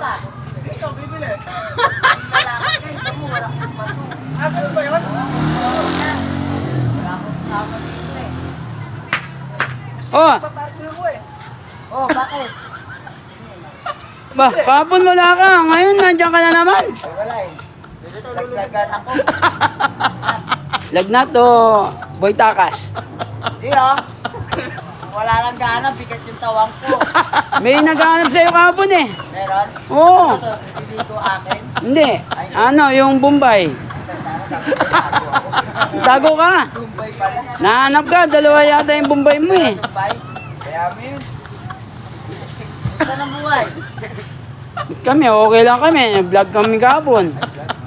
ka. Ikaw, bibili. Lalaki ka, ikaw mo, wala kang bato. Ano ba yun? Wala akong kasama dito eh. Oh, Paparking ako eh. Oh, bakit? ba, kahapon wala ka. Ngayon, nandiyan ka na naman. Ay, wala eh. Laglagan ako. Lagnat o boy takas? Di oh. Wala lang gana, bigat yung tawang ko. May naghahanap sa'yo kahapon eh. Meron? Oo. Ito, hindi ko akin. Hindi. Ano, yung Bombay. Tago ka. Tumbay pala. Nahanap ka. Dalawa yata yung Bombay mo eh. Tumbay? Kaya mo yun. Gusto ng buhay? Kami, okay lang kami. Vlog kami kahapon.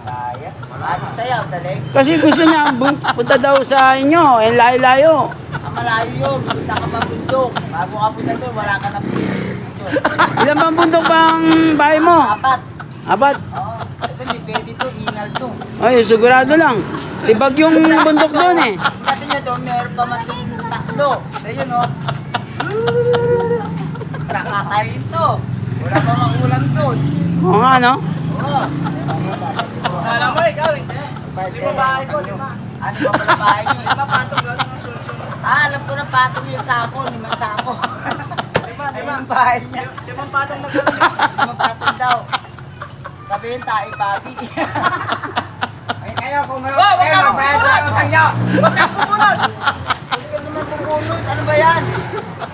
Sayang. Maraming sayaw, dalig. Kasi gusto niya punta daw sa inyo. Eh, layo-layo. Ang malayo yun, punta ka pa bundok. Bago ka punta doon, wala ka na bundok. Ilan bang bundok bang bahay mo? Apat. Apat. Oo. Ito, hindi pwede to, ingal to. Ay, sigurado lang. Tibag yung bundok doon eh. Kasi nyo doon, meron pa man itong tatlo. Ayun o. Nakakain to. Wala pa makulang doon. Oo nga, no? Oo. Alam mo, ikaw hindi. Lima bahay ko, lima. Ano ba pala bahay nyo? Lima patong lang ang sunod-sunod. Alam ko na patong yung sako, limang sako. Lima. Limang bahay niya. Limang patong na gano'n. Limang patong daw. Sabihin tayo, papi. Wow, wag ka magpupunod! Wag ka magpupunod! Hindi ka naman pupunod. Ano ba yan?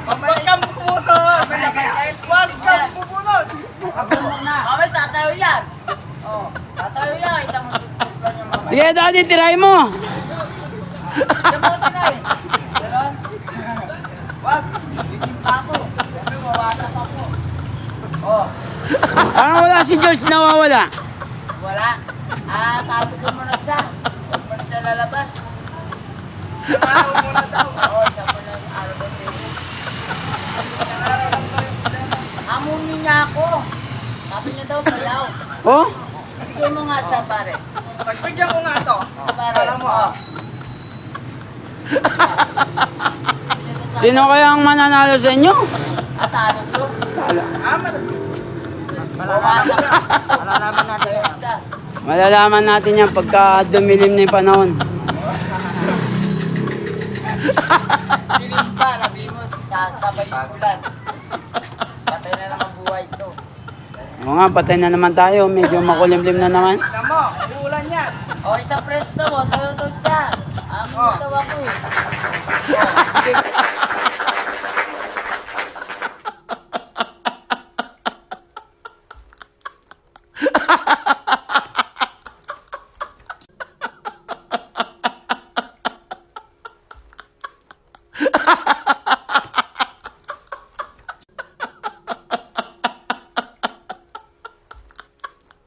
Wag ka magpupunod! Wag ka magpupunod! Mamay, sasayo yan. Oh, sasayo yan. Kita mo tutukan yung mamay. Sige, daddy, tirahin mo. Yamote na eh. Ganon? Wag, bibig pa ako. Sabi, mawasak ako. Oh, Parang wala si George nawawala. wala. Tago ko muna siya. Huwag mo na siya lalabas. Isang araw muna daw. Oo, isa mo na yung araw ng day. Amunin niya ako. Sabi niya daw sayaw. Oh? Bigay mo nga siya, pare. Pagbigyan ko nga to. Pare, Alam mo, oh. Sino kaya ang mananalo sa inyo? At ano to? Bawasan ka. Malalaman natin yan. Isa. Malalaman natin yan pagka dumilim na yung panahon. Dilim pa, labi mo, sabay yung ulan. Patay na naman buhay ito. Oo nga, patay na naman tayo. Medyo makulimlim na naman. alam mo, uulan yan. O, isang presto mo, sa'yo to siya. Amin ito ako eh. O, sige.